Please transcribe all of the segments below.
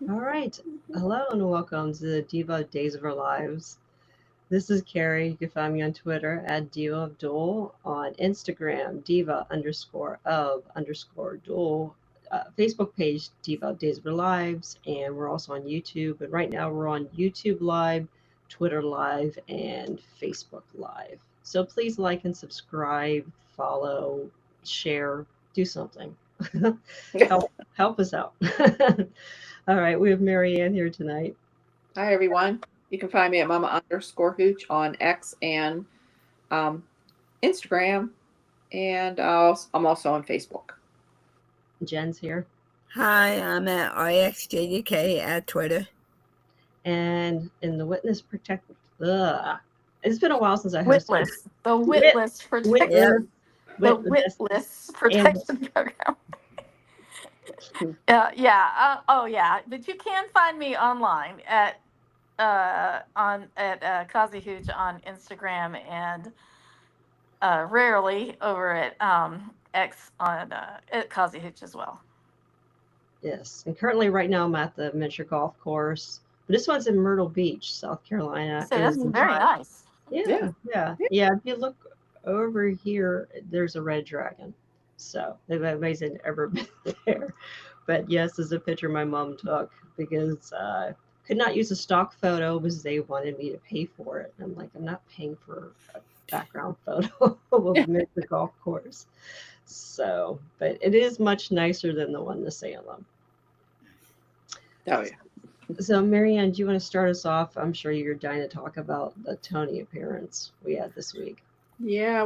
All right. Hello and welcome to the Diva Days of Our Lives. This is Carrie. You can find me on Twitter at Diva of Duel, on Instagram, Diva underscore of underscore Duel, Facebook page, Diva Days of Our Lives, and we're also on YouTube. And right now we're on YouTube Live, Twitter Live, and Facebook Live. So please like and subscribe, follow, share, do something. Help us out. All right, we have Marianne here tonight. Hi, everyone. You can find me at mama_hooch on X and um, Instagram, and I'm also on Facebook. Jen's here. Hi, I'm at IXJDK at Twitter. And in the witness protect. Ugh. It's been a while since I hosted Witless, the Wit Witless Yep. Witless protection, the Witless Witless and protection program. Yeah. But you can find me online at Kazi Hooch on Instagram and rarely over at X on at Kazi Hooch as well. yes. And currently, right now, I'm at the miniature golf course. But this one's in Myrtle Beach, South Carolina. So that's Is very not. nice. Yeah. Yeah. If you look over here, there's a red dragon. So if anybody's ever been there. But yes, there's a picture my mom took because could not use a stock photo because they wanted me to pay for it. I'm like, I'm not paying for a background photo of the golf course. So, but it is much nicer than the one in Salem. Oh, yeah. So, Marianne, do you want to start us off? I'm sure you're dying to talk about the Tony appearance we had this week. Yeah,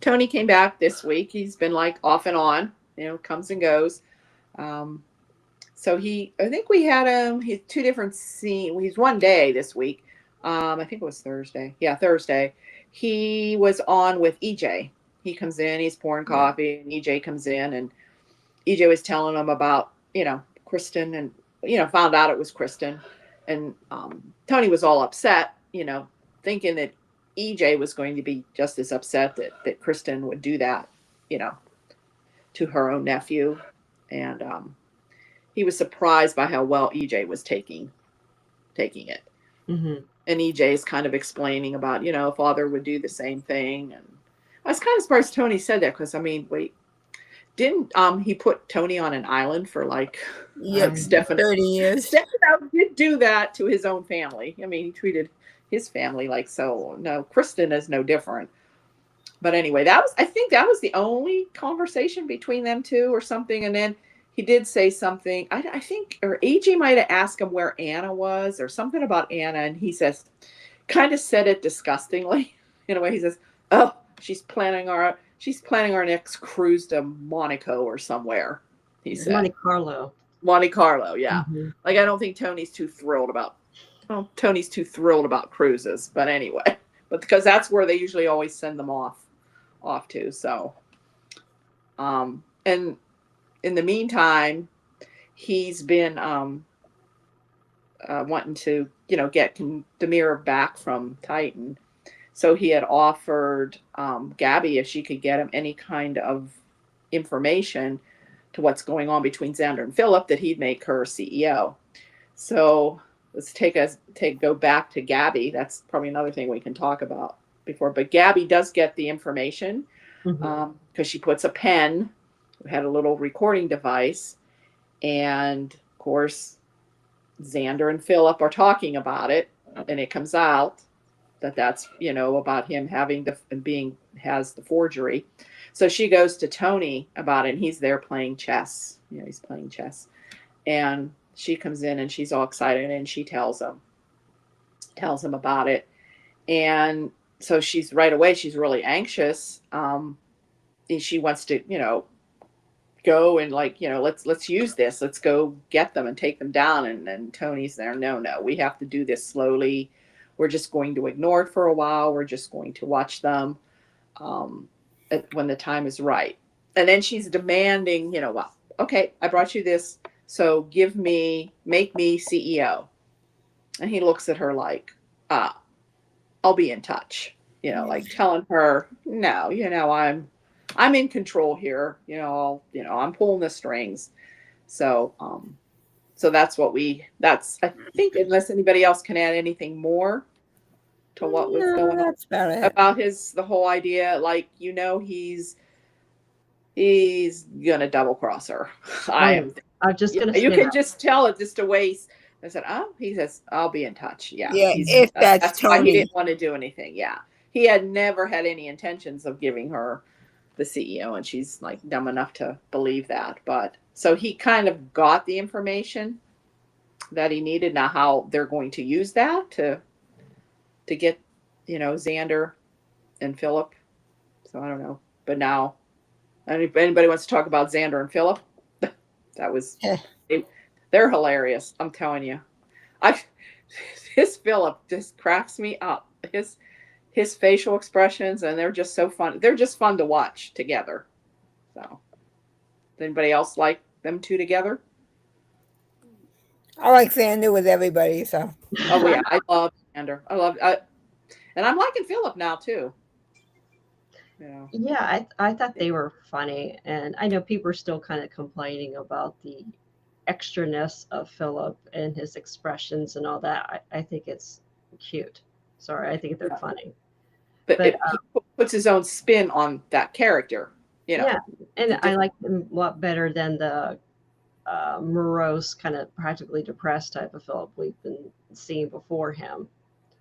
Tony came back this week. He's been like off and on, comes and goes. Um, so I think we had him. He's two different scenes. He's one day this week. I think it was Thursday. Yeah, Thursday. He was on with EJ. He comes in, he's pouring Yeah. coffee, and EJ comes in, and EJ was telling him about, Kristen, and, found out it was Kristen. And Tony was all upset, thinking that EJ was going to be just as upset that Kristen would do that, you know, to her own nephew. And he was surprised by how well EJ was taking it. Mm-hmm. And EJ is kind of explaining about, father would do the same thing. And I was kind of surprised Tony said that because, I mean, wait, didn't he put Tony on an island for like Yep. Stefano? 30 years. Stefano did do that to his own family. I mean, he treated his family like so. No, Kristen is no different. But anyway, I think that was the only conversation between them two or something. And then he did say something, I think, or AJ might have asked him where Anna was or something about Anna. And he says, kind of said it disgustingly in a way. He says, oh, she's planning our next cruise to Monaco or somewhere, he said. Monte Carlo. Monte Carlo, yeah. Mm-hmm. Like, I don't think Tony's too thrilled about cruises, but anyway. But because that's where they usually always send them off to. So and in the meantime, he's been wanting to, get Demir back from Titan. So he had offered Gabby if she could get him any kind of information to what's going on between Xander and Philip, that he'd make her CEO. So let's go back to Gabby. That's probably another thing we can talk about before. But Gabby does get the information because she puts a pen. We had a little recording device, and of course, Xander and Philip are talking about it, and it comes out that's about him has the forgery. So she goes to Tony about it, and he's there playing chess. He's playing chess, and she comes in and she's all excited, and she tells him about it. And so she's really anxious. She wants to go and let's use this, let's go get them and take them down. And Tony's there, no, we have to do this slowly. We're just going to ignore it for a while. We're just going to watch them when the time is right. And then she's demanding, well, okay, I brought you this, so make me CEO. And he looks at her like, I'll be in touch, like telling her, no, I'm in control here, I'm pulling the strings. So So that's I think, unless anybody else can add anything more to what was No, going on that's about it. about the whole idea, like, he's gonna double cross her. I'm just gonna You say can that. just tell it just a way. I said, oh, he says, I'll be in touch. Yeah. Yeah, if that's That's why he Tony. didn't want to do anything. Yeah. He had never had any intentions of giving her the CEO, and she's like dumb enough to believe that. But so he kind of got the information that he needed. Now how they're going to use that to get, Xander and Philip. So I don't know. But now, if anybody wants to talk about Xander and Philip, that was they're hilarious. I'm telling you. His Philip just cracks me up. His facial expressions, and they're just so fun. They're just fun to watch together. So, does anybody else like them two together? I like Xander with everybody, so. Oh yeah, I love Xander. And I'm liking Philip now too. Yeah. Yeah, I thought they were funny, and I know people are still kind of complaining about the extraness of Philip and his expressions and all that. I think it's cute. Sorry, I think they're funny. But he puts his own spin on that character, Yeah, and I like them a lot better than the morose, kind of practically depressed type of Philip we've been seeing before him.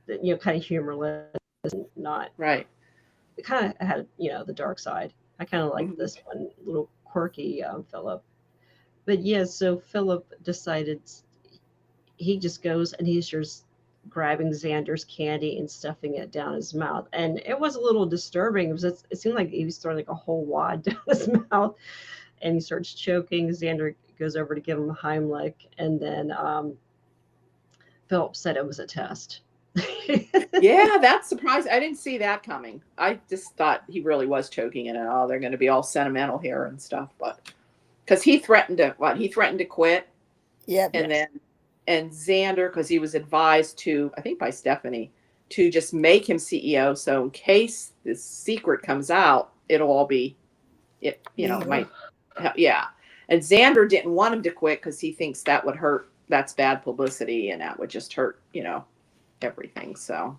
That, kind of humorless, not right. It kind of had, the dark side. I kind of like this one, little quirky Philip. But yeah, so Philip decided he just goes and he's just grabbing Xander's candy and stuffing it down his mouth. And it was a little disturbing because it seemed like he was throwing like a whole wad down his mouth, and he starts choking. Xander goes over to give him a Heimlich, and then Philip said it was a test. Yeah, that's surprising. I didn't see that coming. I just thought he really was choking it, and they're going to be all sentimental here and stuff. But because he threatened to quit. Yeah. And Xander, because he was advised to, I think by Stephanie, to just make him CEO. So in case this secret comes out, it'll all be, it might, yeah. And Xander didn't want him to quit because he thinks that would hurt. That's bad publicity, and that would just hurt, everything. So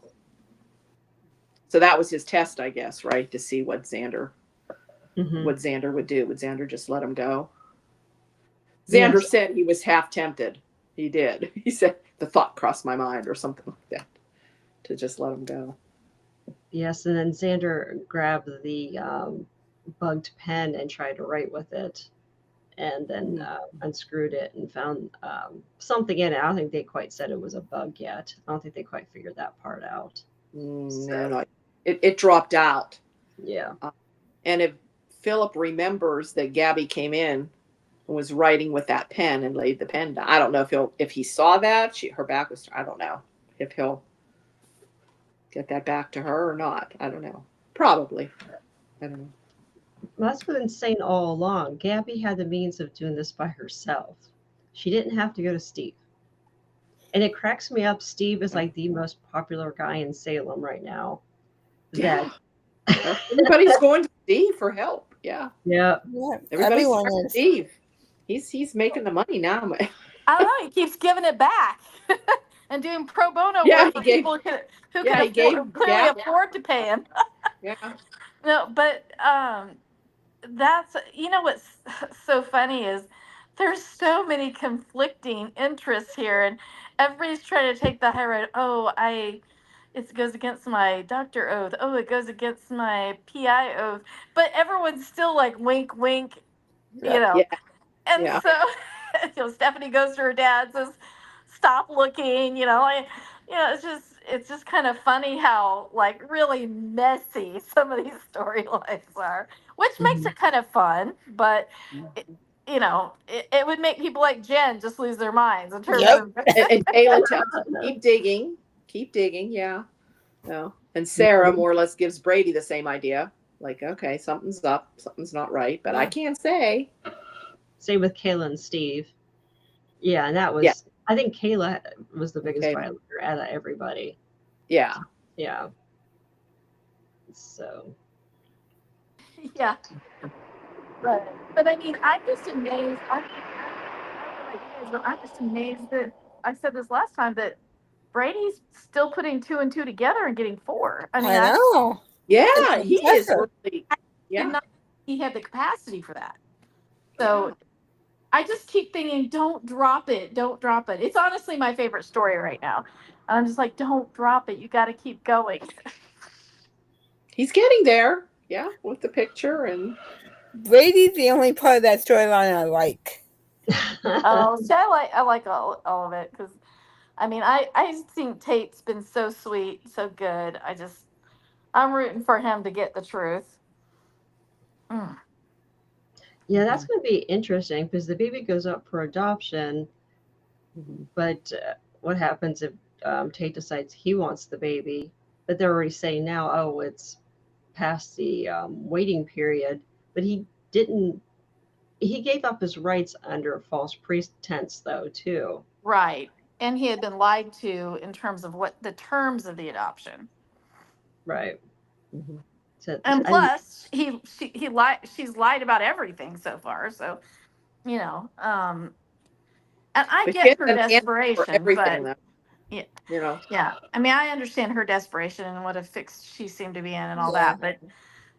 that was his test, I guess, right? To see what Xander would do. Would Xander just let him go? Xander said he was half tempted. He did. He said the thought crossed my mind or something like that, to just let him go. Yes, and then Xander grabbed the bugged pen and tried to write with it, and then unscrewed it and found something in it. I don't think they quite said it was a bug yet. I don't think they quite figured that part out. No, it dropped out. Yeah. And if Philip remembers that Gabby came in and was writing with that pen and laid the pen down, I don't know if he saw that. Her back was, I don't know if he'll get that back to her or not. I don't know. Probably. I don't know. That's been saying all along. Gabby had the means of doing this by herself. She didn't have to go to Steve. And it cracks me up. Steve is like the most popular guy in Salem right now. Yeah. Everybody's going to Steve for help. Yeah. Yeah. Everybody's going to Steve. He's making the money now. I don't know. He keeps giving it back and doing pro bono work for people who can clearly afford to pay him. Yeah. No, but that's, what's so funny is there's so many conflicting interests here, and everybody's trying to take the high road. It goes against my doctor oath. Oh, it goes against my PI oath. But everyone's still like wink, wink, Yeah. And so, Stephanie goes to her dad, says, "Stop looking." It's just kind of funny how like really messy some of these storylines are, which makes it kind of fun. But it would make people like Jen just lose their minds in terms of. And Kayla tells him, keep digging. Yeah. No. And Sarah more or less gives Brady the same idea. Like, okay, something's up, something's not right, but I can't say. Same with Kayla and Steve. Yeah, and that was, I think Kayla was the biggest violator out of everybody. Yeah. Yeah. So. Yeah. But I mean, I'm just amazed. I don't know about you, guys, but I'm just amazed that I said this last time that Brady's still putting 2 and 2 together and getting 4. I mean, I know. Yeah, It's he is impressive. really. did Yeah. not he had the capacity for that. So I just keep thinking, don't drop it. Don't drop it. It's honestly my favorite story right now. I'm just like, don't drop it. You got to keep going. He's getting there. Yeah, with the picture and. Brady's the only part of that storyline I like. Oh, so I like all of it because I mean I think Tate's been so sweet, so good. I'm rooting for him to get the truth. Mm. Yeah, that's going to be interesting because the baby goes up for adoption, but what happens if Tate decides he wants the baby? But they're already saying now, oh, it's past the waiting period. But he didn't. He gave up his rights under false pretense, though, too. Right, and he had been lied to in terms of what the terms of the adoption. Right. So, And plus, he lied. She's lied about everything so far. So, you know, and I But she get has her an answer for desperation, everything, but though. yeah, You know. yeah. I mean, I understand her desperation and what a fix she seemed to be in and all Yeah. that, but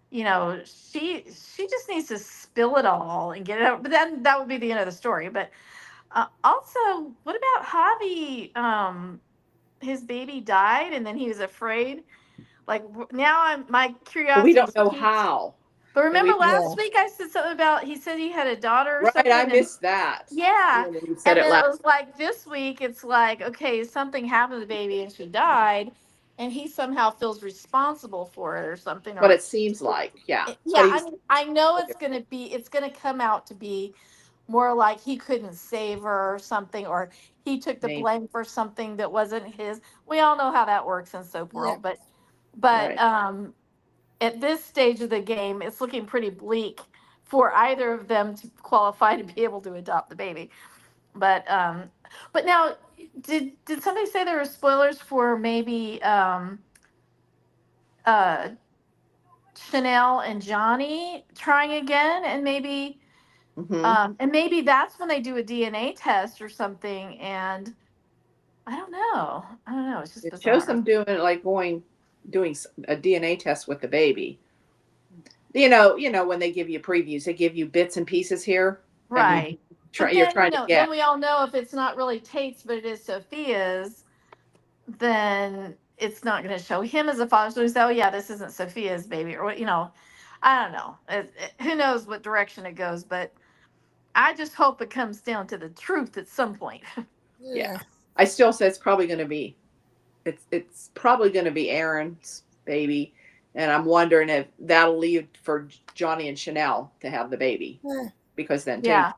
you know, she just needs to spill it all and get it out. But then that would be the end of the story. But also, what about Javi? His baby died, and then he was afraid. Like now, my But we curiosity don't is know piqued. how. But remember Yeah. last week I said something about he said he had a daughter or Right, something. I and- missed that. Yeah. When you said And it then last. it was like this week, it's like, okay, something happened to the baby and she died, and he somehow feels responsible for it or something. What Or it seems like, yeah. yeah, But I know it's gonna come out to be more like he couldn't save her or something, or he took the maybe, blame for something that wasn't his. We all know how that works in soap world, Yeah. but right. at this stage of the game, it's looking pretty bleak for either of them to qualify to be able to adopt the baby. But now, did somebody say there were spoilers for maybe uh, Chanel and Johnny trying again, and maybe that's when they do a DNA test or something, and I don't know. It's just It shows bizarre. them doing a DNA test with the baby. You know when they give you previews, they give you bits and pieces here, and Right. But you're then, trying to then get. we all know if it's not really Tate's, but it is Sophia's, then it's not going to show him as a father. So we say, oh, yeah, this isn't Sophia's baby. Or, I don't know. Who knows what direction it goes. But I just hope it comes down to the truth at some point. Yeah, I still say it's probably going to be. It's probably going to be Aaron's baby, and I'm wondering if that'll leave for Johnny and Chanel to have the baby, Yeah. because then Yeah. Tate,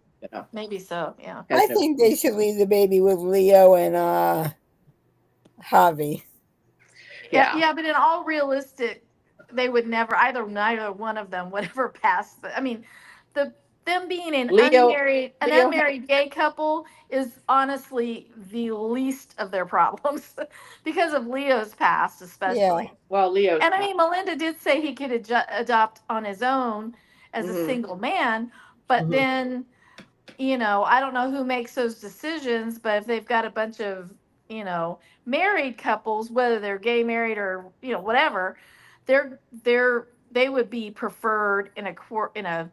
Maybe so. Yeah. I think they should leave the baby with Leo and Javi. Yeah. But in all realistic, they would neither one of them would ever pass. I mean, them being an Leo unmarried gay couple is honestly the least of their problems because of Leo's past, especially. Yeah. Well, Leo. And I mean, Melinda did say he could adopt on his own as a single man, but then, I don't know who makes those decisions, but if they've got a bunch of, married couples, whether they're gay married or, whatever, they would be preferred in a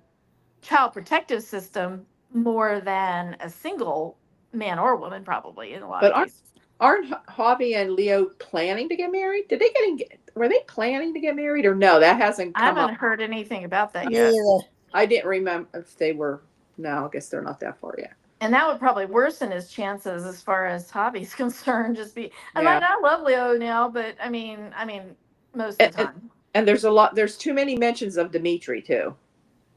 child protective system more than a single man or woman, probably in a lot of cases. Aren't Javi and Leo planning to get married? Were they planning to get married or no? That hasn't come up. I haven't heard anything about that Me yet. either. I didn't remember if they were. No, I guess they're not that far yet. And that would probably worsen his chances as far as Javi's concerned. I love Leo now, but I mean, most of the time. And there's too many mentions of Dimitri too.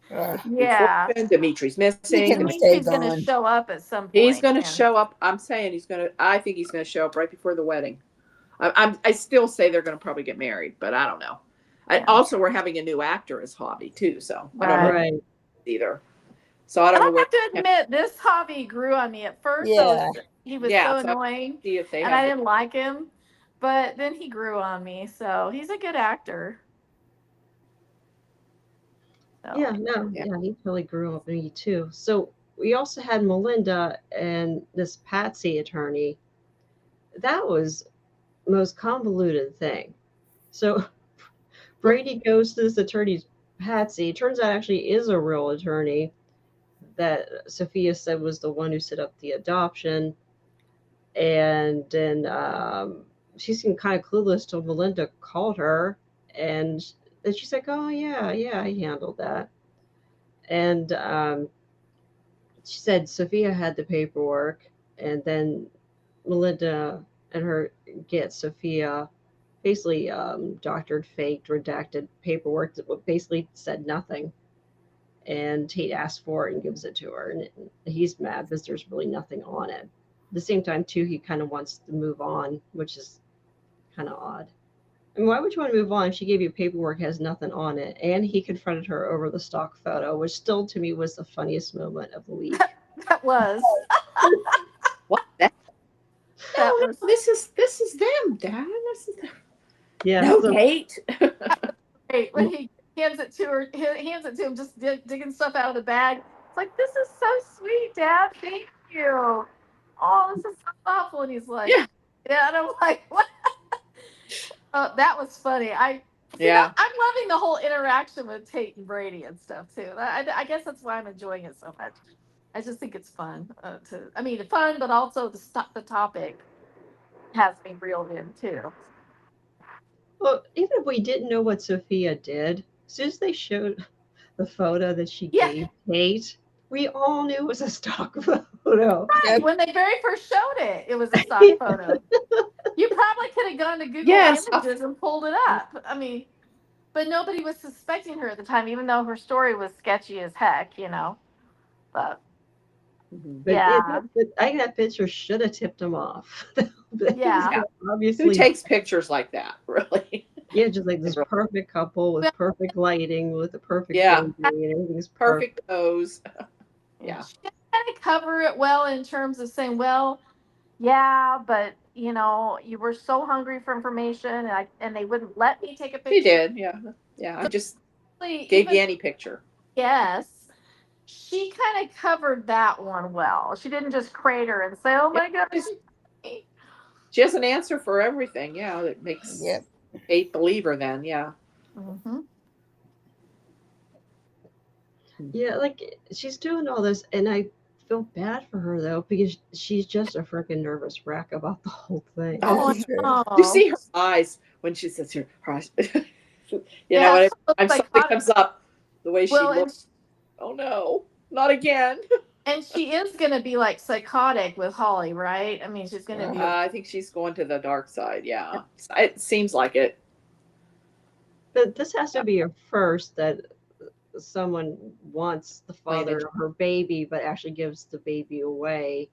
Yeah. Dimitri's missing. Dimitri's going to show up at some point. He's going to show up. I'm saying I think he's going to show up right before the wedding. I still say they're going to probably get married, but I don't know. Also, we're having a new actor as Javi too, so I don't know either. So I don't know. I have to admit, this Javi grew on me at first. Yeah. He was so annoying, and I didn't like him. But then he grew on me, so he's a good actor. So. Yeah, he really grew up on me too. So we also had Melinda and this Patsy attorney. That was the most convoluted thing. So Brady goes to this attorney, Patsy. Turns out actually is a real attorney that Sophia said was the one who set up the adoption. And then she seemed kind of clueless till Melinda called her. And then she's like, oh, yeah, I handled that. And she said Sophia had the paperwork. And then Melinda and her get Sophia basically doctored, faked, redacted paperwork that basically said nothing. And Tate asks for it and gives it to her. And he's mad because there's really nothing on it. At the same time, too, he kind of wants to move on, which is kind of odd. I mean, why would you want to move on? She gave you paperwork, has nothing on it. And he confronted her over the stock photo, which still to me was the funniest moment of the week. That was. What? That was. This is them, Dad. This is them. Yeah. No, so, Kate. Great. When he hands it to her, hands it to him, just digging stuff out of the bag. It's like, this is so sweet, Dad. Thank you. Oh, this is so thoughtful. And he's like, Yeah. And I'm like, what? That was funny. I'm loving the whole interaction with Tate and Brady and stuff too. I guess that's why I'm enjoying it so much. I just think it's fun fun, but also the topic has me reeled in too. well, even if we didn't know what Sophia did, as soon as they showed the photo that she gave Tate, we all knew it was a stock photo. Right. When they very first showed it, it was a stock photo. You probably could have gone to Google Images and pulled it up. I mean, but nobody was suspecting her at the time, even though her story was sketchy as heck, you know. But yeah, but I think that picture should have tipped him off. Yeah. Obviously. Who takes pictures like that, really? Yeah, just like this perfect couple with perfect lighting, with the perfect baby, and everything's perfect pose. Yeah. She didn't kind of cover it well in terms of saying, well, yeah, but you know, you were so hungry for information, and they wouldn't let me take a picture. She did, yeah. I just gave you any picture. Yes. She kind of covered that one well. She didn't just crater and say, oh my goodness. She has an answer for everything, that makes Kate believe her then, Mm-hmm. Yeah, like she's doing all this, and I feel bad for her though, because she's just a freaking nervous wreck about the whole thing. Oh, you see her eyes when she says her eyes. When something comes up, the way she looks. Oh no, not again. And she is going to be like psychotic with Holly, right? I mean, she's going to be. I think she's going to the dark side. Yeah, it seems like it. But this has to be a first that someone wants the father of her baby, but actually gives the baby away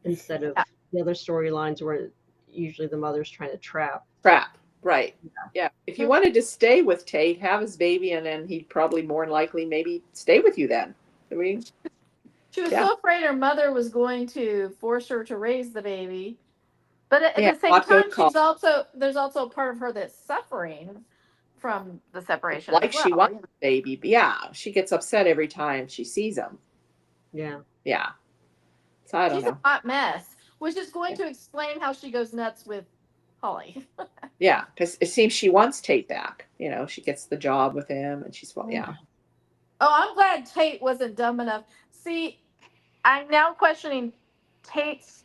instead of the other storylines where usually the mother's trying to trap. Right. Yeah. If you wanted to stay with Tate, have his baby, and then he'd probably more than likely maybe stay with you then. I mean, she was so afraid her mother was going to force her to raise the baby. But at the same time, there's also a part of her that's suffering from the separation. Like she wants the baby. But she gets upset every time she sees him. Yeah. So I don't know. She's a hot mess, which is going to explain how she goes nuts with Holly. Because it seems she wants Tate back. She gets the job with him, and she's Oh, I'm glad Tate wasn't dumb enough. See, I'm now questioning Tate's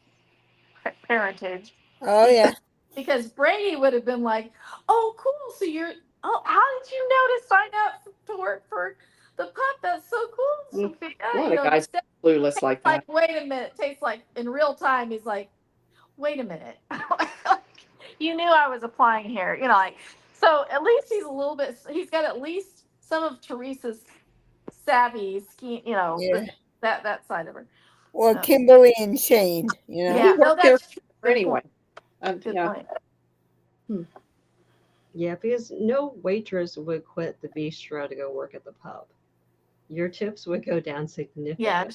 parentage. Oh yeah. Because Brady would have been like, "Oh, cool. So how did you know to sign up to work for the pup? That's so cool." What a guy's clueless like that. Like, wait a minute. Tate's like in real time. He's like, "Wait a minute." You knew I was applying here, so at least he's got at least some of Teresa's savvy scheme, that side of her. Well, Kimberly and Shane, Yeah, that's true. Anyway. Good point. Yeah, because no waitress would quit the bistro to go work at the pub. Your tips would go down significantly. Yeah,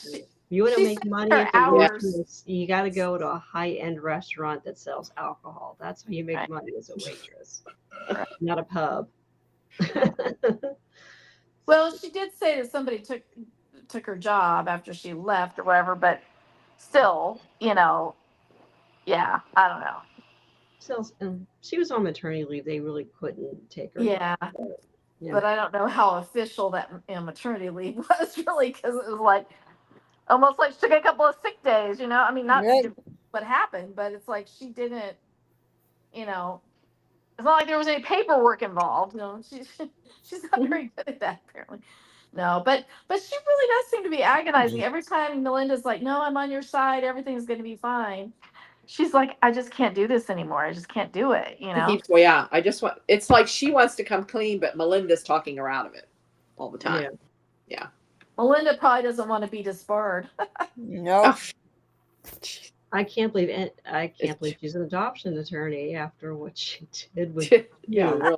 you want to make money at the waitress, you got to go to a high-end restaurant that sells alcohol. That's how you make money as a waitress, not a pub. Well, she did say that somebody took her job after she left or whatever, but still, yeah, I don't know. So she was on maternity leave. They really couldn't take her. Yeah. Yeah. But I don't know how official that maternity leave was really, because it was like almost like she took a couple of sick days, I mean, not Right. what happened, but it's like she didn't, it's not like there was any paperwork involved. She's not very good at that apparently. No, but she really does seem to be agonizing every time. Melinda's like, "No, I'm on your side. Everything's going to be fine." She's like, "I just can't do this anymore. I just can't do it." Well, yeah, it's like she wants to come clean, but Melinda's talking her out of it all the time. Yeah. Melinda probably doesn't want to be disbarred. No. I can't believe it. I can't believe she's an adoption attorney after what she did with Yeah, you. really.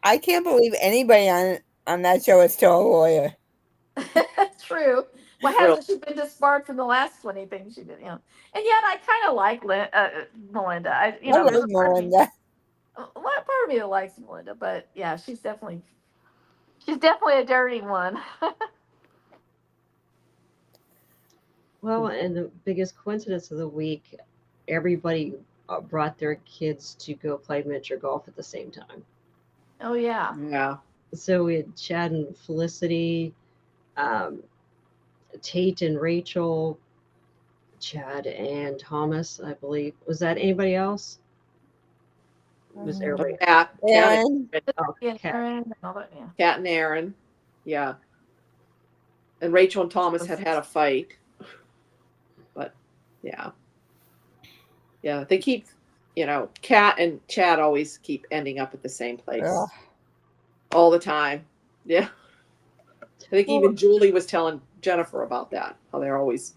I can't believe anybody on that show is still a lawyer. True. Why hasn't she been disbarred from the last 20 things she did? And yet I kind of like Melinda. I love Melinda. A lot part of me that likes Melinda, but yeah, she's definitely a dirty one. Well, and the biggest coincidence of the week, everybody brought their kids to go play miniature golf at the same time. Oh yeah. Yeah. So we had Chad and Felicity, Tate and Rachel, Chad and Thomas, I believe. Was that anybody else? Was everybody? Cat And Oh, And Kat. Aaron and all that, yeah. Cat and Aaron. Yeah. And Rachel and Thomas had a fight. But yeah. Yeah. They keep, Cat and Chad always keep ending up at the same place. Ugh. All the time. Yeah. I think even Julie was telling Jennifer about that, how they're always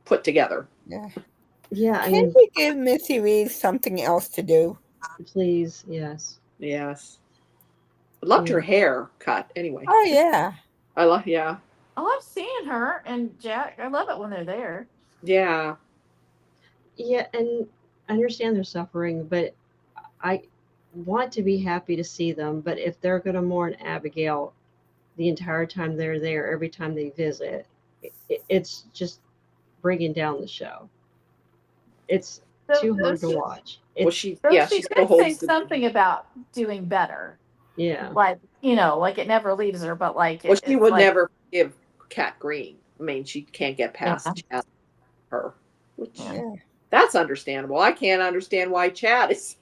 put together. yeah. Yeah, I Can't mean, we give Missy Reeves something else to do? please, yes. Yes. I loved her hair cut anyway. Oh yeah. Yeah. I love seeing her and Jack. I love it when they're there. Yeah. Yeah, and I understand they're suffering, but I want to be happy to see them. But if they're going to mourn Abigail the entire time they're there, every time they visit, it's just bringing down the show. It's too hard to watch. Well, It's, she still did say holds something about doing better. yeah. Like, like it never leaves her, but like Well, she would like, never forgive Cat Green. I mean, she can't get past Chad, her. Which, that's understandable. I can't understand why Chad is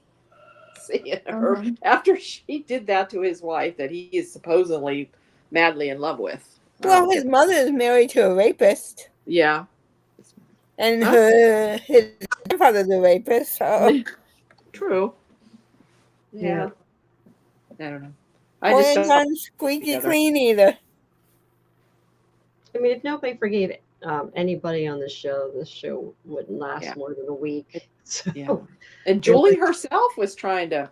seeing her after she did that to his wife that he is supposedly madly in love with. Well, his mother is married to a rapist. Yeah. And his grandfather's a rapist. So. True. Yeah. I don't know. I just don't squeaky clean either. I mean, if nobody forgave anybody on the show wouldn't last more than a week. So, yeah. And Julie herself is kind of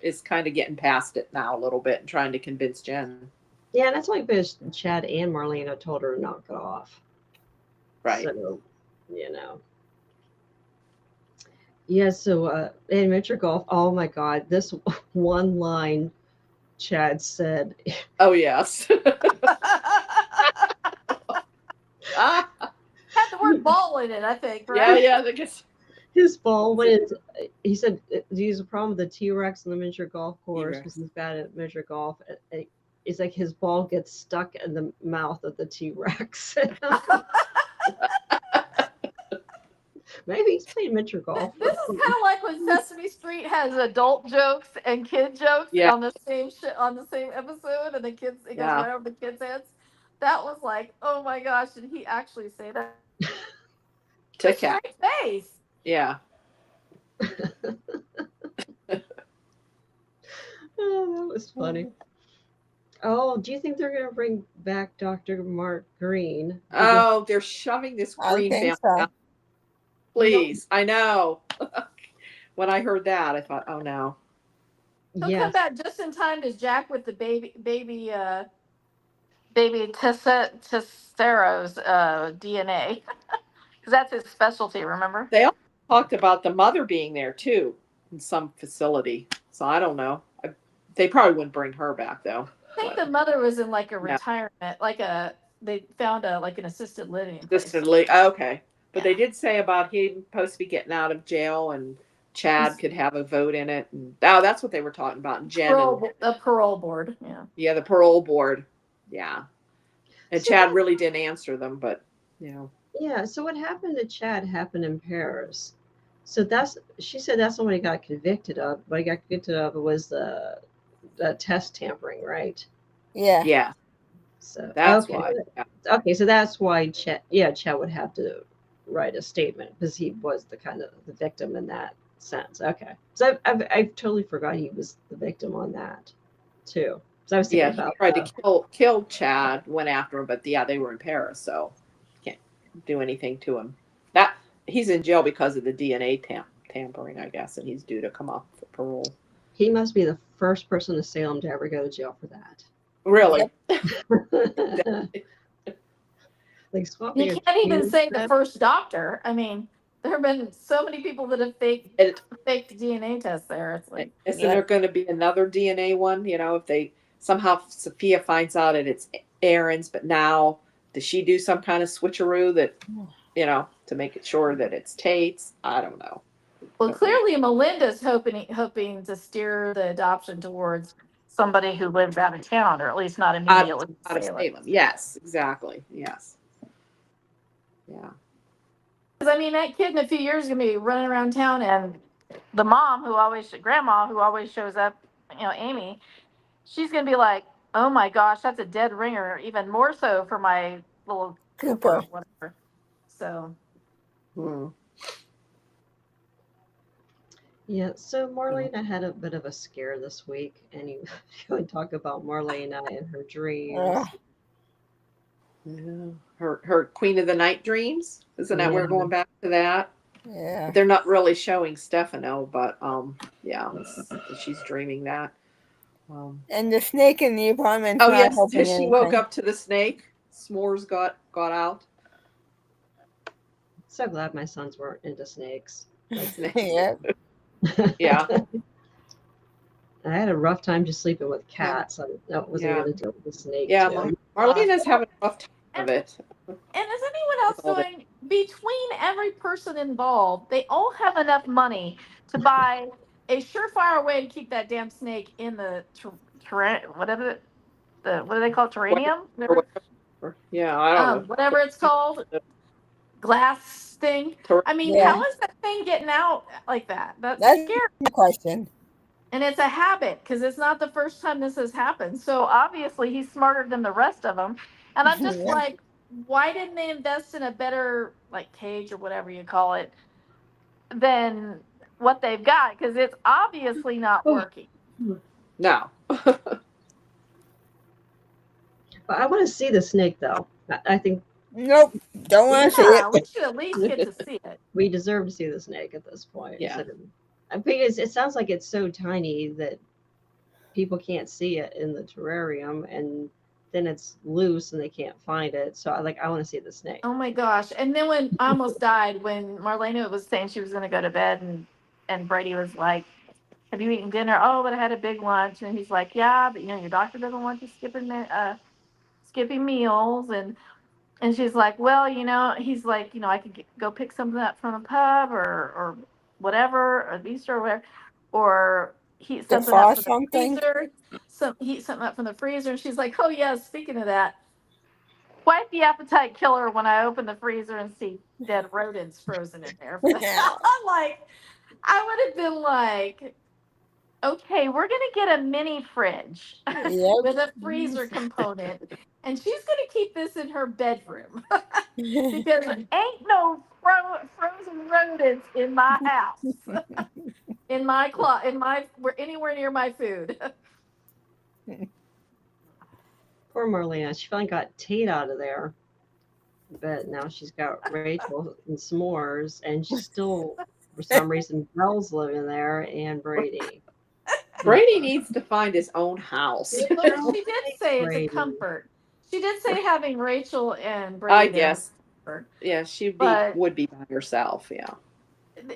getting past it now a little bit and trying to convince Jen. Yeah, and that's only because Chad and Marlena told her to knock it off. Right. So, Yeah, so in miniature golf, oh my God, this one line Chad said. Oh, yes. Had the word ball in it, I think, right? Yeah, I guess. His ball went. He said he's a problem with the T-Rex in the miniature golf course because he's bad at miniature golf. It's like his ball gets stuck in the mouth of the T-Rex. Maybe he's playing miniature golf. This is kind of like when Sesame Street has adult jokes and kid jokes on the same episode, and it goes right over the kids' heads. That was like, oh my gosh, did he actually say that? To Cat. Face. Yeah. Oh, that was funny. Oh, do you think they're going to bring back Dr. Mark Green? Oh, they're shoving this Green family out. Please, I know. When I heard that, I thought, oh no. He'll come back just in time to Jack with the baby Tessero's DNA. Because that's his specialty, remember? They also talked about the mother being there too in some facility. So I don't know. They probably wouldn't bring her back though. I think the mother was in like a retirement, like a they found a like an assisted living place. Distantly, okay. But they Yeah. did say about him supposed to be getting out of jail, and Chad could have a vote in it. And that's what they were talking about. And Jen and The parole board. Yeah. the parole board. Yeah. And So Chad really didn't answer them, but yeah. So what happened to Chad happened in Paris. So she said that's not what he got convicted of. What he got convicted of was the test tampering, right? Yeah. yeah, So that's okay. why. Yeah. Okay, so that's why Chad would have to write a statement because he was the kind of the victim in that sense. Okay, so I totally forgot he was the victim on that too. So I was thinking Yeah, he about tried to kill Chad, went after him, but they were in Paris, so can't do anything to him. That he's in jail because of the DNA tampering, I guess, and he's due to come off for parole. He must be the first person in Salem to ever go to jail for that. Really? Like swap You your can't even genes say the then? first doctor. I mean, there have been so many people that have faked DNA tests there. It's like, Isn't there going to be another DNA one? If they somehow Sophia finds out that it's Aaron's, but now does she do some kind of switcheroo that to make it sure that it's Tate's? I don't know. well, clearly Melinda's hoping to steer the adoption towards somebody who lives out of town, or at least not immediately Out of Salem. Yes, exactly. Yes. Yeah. Because I mean, that kid in a few years is gonna be running around town, and the grandma who always shows up, Amy, she's gonna be like, "Oh my gosh, that's a dead ringer." Even more so for my little Cooper, or whatever. So. Yeah, so Marlena had a bit of a scare this week, and you would talk about Marlena and her dreams. Yeah. Her Queen of the Night dreams. Isn't that we're going back to that? Yeah. They're not really showing Stefano, but she's dreaming that. And the snake in the apartment. Oh yes, she woke up to the snake. S'mores got out. So glad my sons weren't into snakes. Yeah. Yeah. I had a rough time just sleeping with cats. I wasn't going to deal with the snake. Yeah, too. Marlena's having a rough time of it. And is anyone else doing, between every person involved, they all have enough money to buy a surefire way to keep that damn snake in the whatever what do they call it, terrarium? Yeah, I don't know. Whatever it's called, glass thing. I mean, how is that thing getting out like that? That's scary. The question. And it's a habit, because it's not the first time this has happened. So obviously he's smarter than the rest of them. And I'm just like, why didn't they invest in a better cage or whatever you call it than what they've got? Because it's obviously not working. No. But I want to see the snake, though. I think. Nope. Don't want to see it. We should at least get to see it. We deserve to see the snake at this point. Yeah. Because it sounds like it's so tiny that people can't see it in the terrarium, and then it's loose and they can't find it. So I want to see the snake. Oh my gosh. And then when I almost died, when Marlena was saying she was going to go to bed, and Brady was like, "Have you eaten dinner?" "Oh, but I had a big lunch." And he's like, "Yeah, but your doctor doesn't want you skipping meals." And she's like, "Well, he's like, I could go pick something up from the pub or whatever, or Easter or whatever, or heat something up from the freezer. Heat something up from the freezer." And she's like, "Oh yeah, speaking of that, quite the appetite killer when I open the freezer and see dead rodents frozen in there." I'm like, I would have been like, "Okay, we're gonna get a mini fridge with a freezer component, and she's gonna keep this in her bedroom because ain't no frozen rodents in my house, in my anywhere near my food." Poor Marlena. She finally got Tate out of there, but now she's got Rachel and S'mores, and she's still, for some reason, Belle's living there, and Brady. Brady needs to find his own house. She did say it's a comfort. She did say having Rachel and Brady. I guess. Yeah, she would be by herself. Yeah.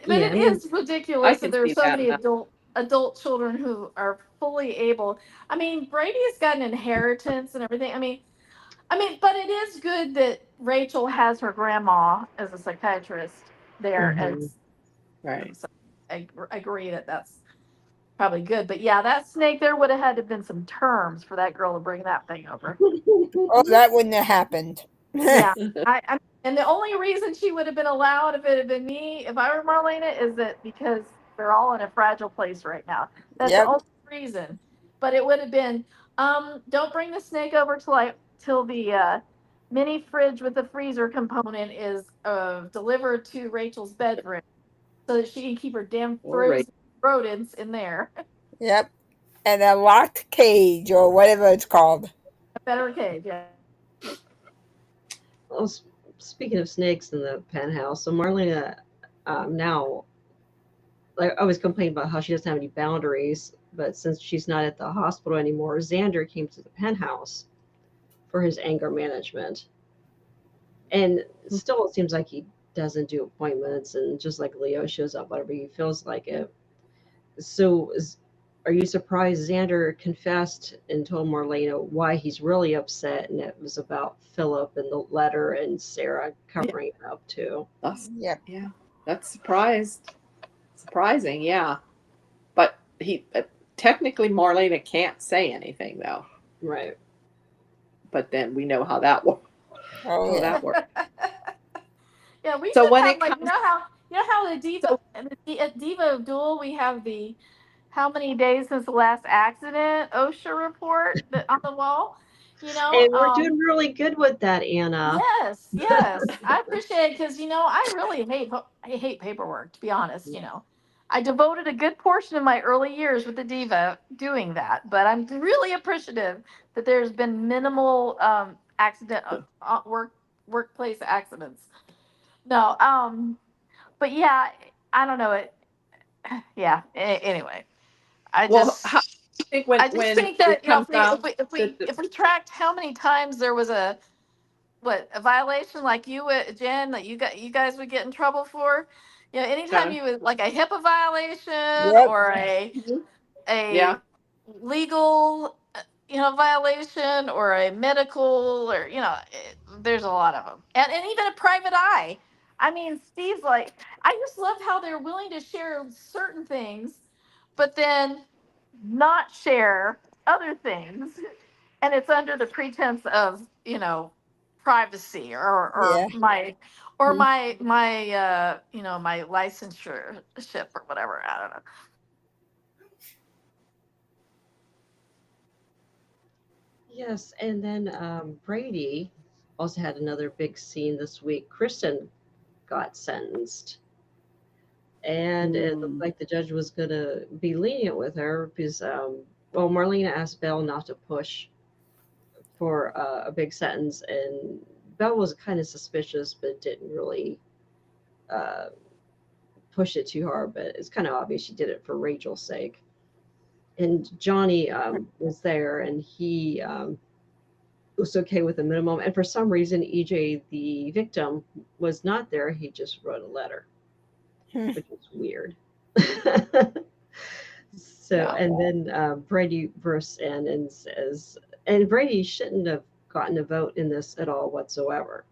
But it is ridiculous that there are so many adult children who are fully able. I mean, Brady has got an inheritance and everything. I mean, I mean, but it is good that Rachel has her grandma as a psychiatrist there, Mhm. Right. so I agree that that's probably good. But yeah, that snake there would have had to have been some terms for that girl to bring that thing over. Oh, that wouldn't have happened. Yeah, and the only reason she would have been allowed if it had been me, if I were Marlena, is that because they're all in a fragile place right now. That's the Yep. only reason. But it would have been, don't bring the snake over till the mini fridge with the freezer component is delivered to Rachel's bedroom, so that she can keep her damn Or Rachel. frozen rodents in there. Yep. And a locked cage or whatever it's called. A better cage, yeah. Well, speaking of snakes in the penthouse, so Marlena now, like I was complaining about how she doesn't have any boundaries, but since she's not at the hospital anymore, Xander came to the penthouse for his anger management. And still, it seems like he doesn't do appointments, and just like Leo shows up whenever he feels like it. So, are you surprised Xander confessed and told Marlena why he's really upset, and it was about Philip and the letter and Sarah covering it up too? Yep. Yeah, that's surprising. Yeah, but he technically Marlena can't say anything though. Right. But then we know how that works. Oh, How yeah. that works. Yeah, we So should when have it like comes, you know how the diva at Diva of Duel we have the how many days since the last accident OSHA report on the wall. You know, And we're doing really good with that, Anna. yes, yes, I appreciate it because I really I hate paperwork, to be honest. I devoted a good portion of my early years with the Diva doing that, but I'm really appreciative that there's been minimal accident workplace accidents. No, but yeah, I don't know it. Yeah. Anyway, I well, how just, do you think I just when think it that comes if out we that the if we tracked how many times there was a violation like Jen, that you guys would get in trouble for. Anytime uh, you would like a HIPAA violation Yep. or yeah, a legal violation or a medical or there's a lot of them, and even a private eye. I mean, Steve's like, I just love how they're willing to share certain things, but then not share other things, and it's under the pretense of privacy or Yeah. my licensure or whatever. I don't know. Yes, and then Brady also had another big scene this week. Kristen got sentenced, and it looked mm, like the judge was going to be lenient with her because, well, Marlena asked Belle not to push for a big sentence, and Belle was kind of suspicious, but didn't really uh, push it too hard. But it's kind of obvious she did it for Rachel's sake. And Johnny was there, and he was okay with the minimum. And for some reason, EJ, the victim, was not there. He just wrote a letter, Hmm. which is weird. So, yeah, and then Brady bursts in and says, and Brady shouldn't have gotten a vote in this at all whatsoever.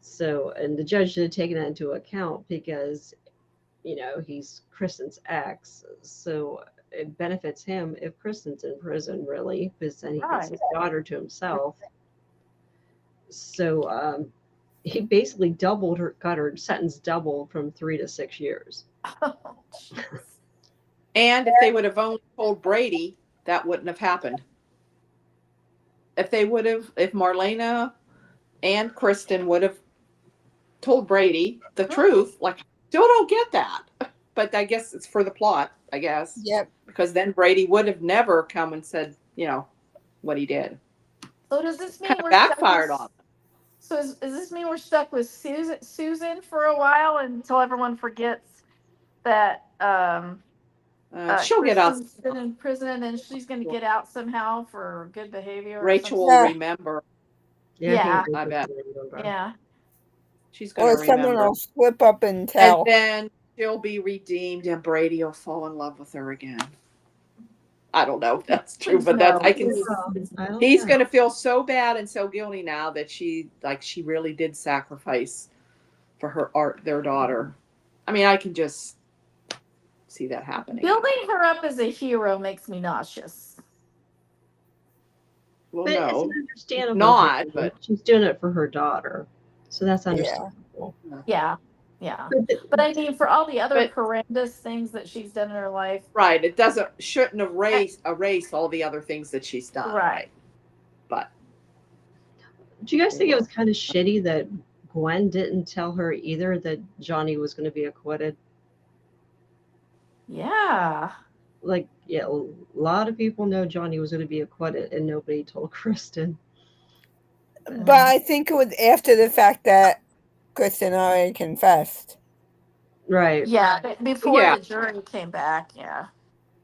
So, and the judge should have taken that into account because, he's Kristen's ex. So it benefits him if Kristen's in prison, really, because then he gets Right. his daughter to himself. So he basically got her sentence doubled from 3 to 6 years. and if they would have only told Brady, that wouldn't have happened. If Marlena and Kristen would have told Brady the truth, like, still don't get that. But I guess it's for the plot, I guess, Yep. because then Brady would have never come and said, what he did. So does this mean Kind of we're stuck backfired with? on So does this mean we're stuck with Susan for a while until everyone forgets that them. She'll get out. Kristen's been in prison, and then she's going to get out somehow for good behavior or Rachel something? will Yeah. remember. Yeah, Yeah. I bet Yeah. she's going Or to someone remember. will slip up and And tell. then she'll be redeemed, and Brady will fall in love with her again. I don't know if that's true, but No. I can. I don't He's know. going to feel so bad and so guilty now that she really did sacrifice for their daughter. I mean, I can just see that happening. Building her up as a hero makes me nauseous. Well, But it's no, understandable. not, thing. but She's doing it for her daughter, so that's Yeah. understandable. Yeah. But I mean, for all the other horrendous things that she's done in her life. Right. It shouldn't erase all the other things that she's done. Right. But do you guys think it was kind of shitty that Gwen didn't tell her either that Johnny was going to be acquitted? Yeah. Like, yeah, a lot of people know Johnny was going to be acquitted, and nobody told Kristen. But I think it was after the fact that Kristen already confessed. Right. Yeah, before the jury came back, yeah.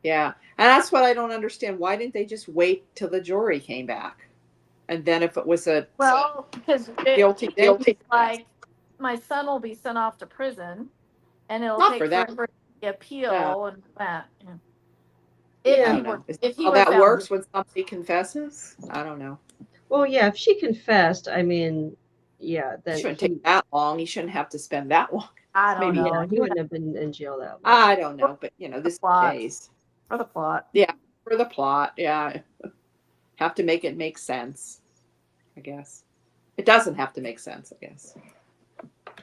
Yeah, and that's what I don't understand. Why didn't they just wait till the jury came back? And then if it was because guilty, like my son will be sent off to prison, and it'll Not take for that. forever to appeal and that. Yeah. If how that works when somebody confesses, I don't know. Well, yeah, if she confessed, I mean, yeah, then it shouldn't take that long. He shouldn't have to spend that long. I don't know. Yeah, he wouldn't have been in jail that long. I don't know, but this case for the plot. Yeah, for the plot. Yeah, have to make it make sense. I guess it doesn't have to make sense. I guess.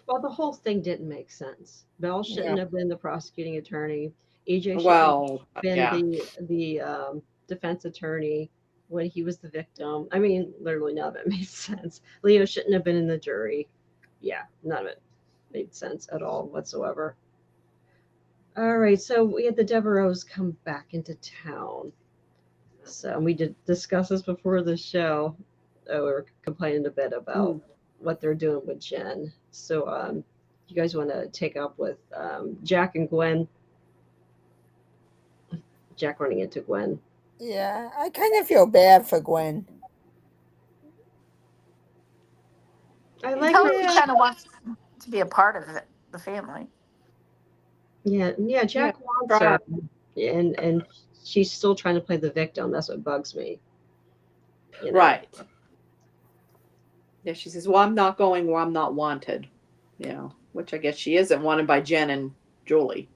Well, the whole thing didn't make sense. Belle shouldn't have been the prosecuting attorney. EJ shouldn't have been the defense attorney when he was the victim. I mean, literally none of it made sense. Leo shouldn't have been in the jury. Yeah, none of it made sense at all whatsoever. All right, so we had the Devereaux come back into town. So we did discuss this before the show. We were complaining a bit about what they're doing with Jen. So you guys want to take up with Jack and Gwen? Jack running into Gwen. Yeah, I kind of feel bad for Gwen. I like her. She kind of wants to be a part of it, the family. Yeah, Jack wants her, and she's still trying to play the victim. That's what bugs me. Right. Yeah, she says, well, I'm not going where I'm not wanted. Which I guess she isn't wanted by Jen and Julie.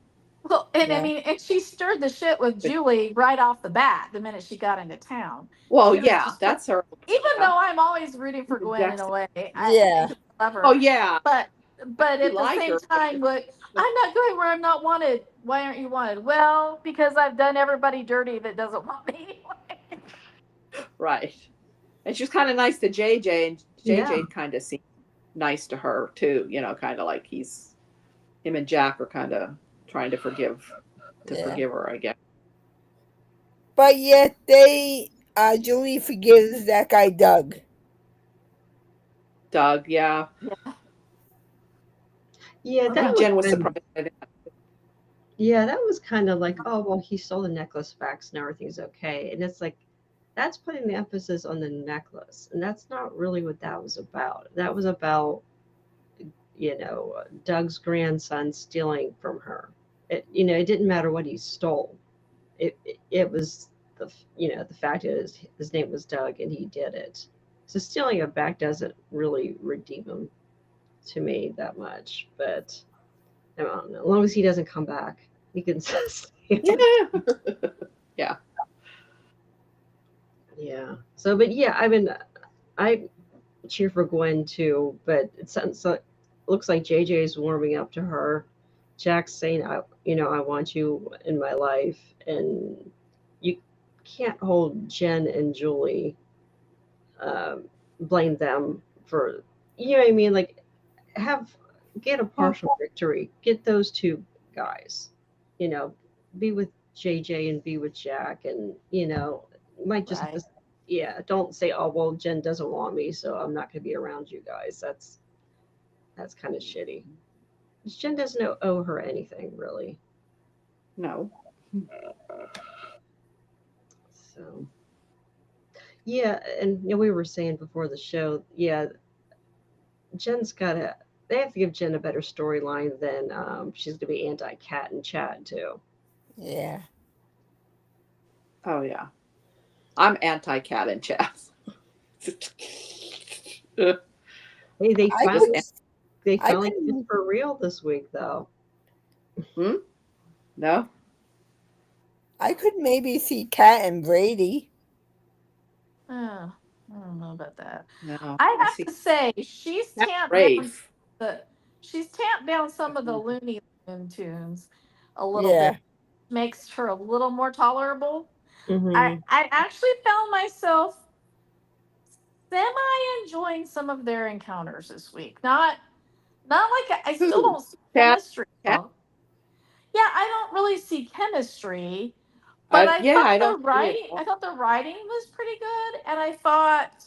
Well, and I mean, and she stirred the shit with Julie right off the bat the minute she got into town. Well, that's her. Even though I'm always rooting for Gwen in a way. I love her. Oh, yeah. But at the same time, look, I'm not going where I'm not wanted. Why aren't you wanted? Well, because I've done everybody dirty that doesn't want me anyway. Right. And she's kind of nice to JJ, and JJ kind of seems nice to her too. Kind of like him and Jack are kind of trying to forgive her, I guess. But yet Julie forgives that guy Doug. Yeah. Yeah, Jen was surprised by that. Yeah, that was kind of like, oh, well, he stole the necklace back, so now everything's okay. And it's like, that's putting the emphasis on the necklace. And that's not really what that was about. That was about, Doug's grandson stealing from her. It didn't matter what he stole. It was the fact is his name was Doug and he did it. So stealing it back doesn't really redeem him to me that much. But I don't know. As long as he doesn't come back, he can stay. Yeah. Yeah. So, but yeah, I cheer for Gwen too, but it looks like JJ is warming up to her. Jack's saying, I want you in my life, and you can't hold Jen and Julie, blame them for, what I mean? Like, get a partial victory. Get those two guys, be with JJ and be with Jack, and might just don't say, oh well, Jen doesn't want me, so I'm not going to be around you guys. That's kind of shitty. Jen doesn't owe her anything, really. No. So yeah, and we were saying before the show, Jen's they have to give Jen a better storyline than she's going to be anti-Cat and Chad too. Yeah. Oh yeah. I'm anti-cat and chess. Ugh. Hey, they I finally could, they I finally did could, it for real this week, though. No? I could maybe see Kat and Brady. I don't know about that. No. I I have see to say, Cat Rafe. she's tamped down some of the Looney Tunes a little bit, Yeah. makes her a little more tolerable. Hmm. I actually found myself semi enjoying some of their encounters this week. Not like I still Who? don't see Cat? chemistry. Cat? Yeah, I don't really see chemistry, but Yeah, I don't see it. I thought the writing was pretty good, and I thought